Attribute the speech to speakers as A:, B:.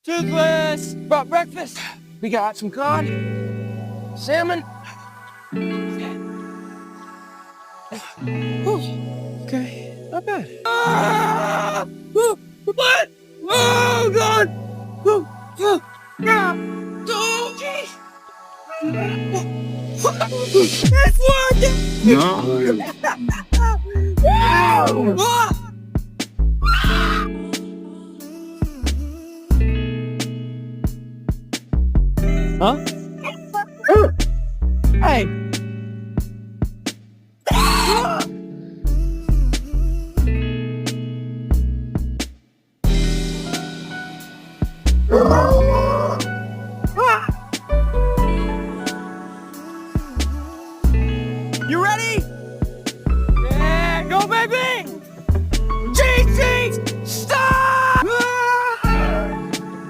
A: Toothless! Brought breakfast. We got some cod, salmon. Whew. Okay, not bad. Ah! What? Oh, God! Oh, oh, ah! Oh, geez! It's working!
B: No.
A: Ah! Huh? Hey! Ah!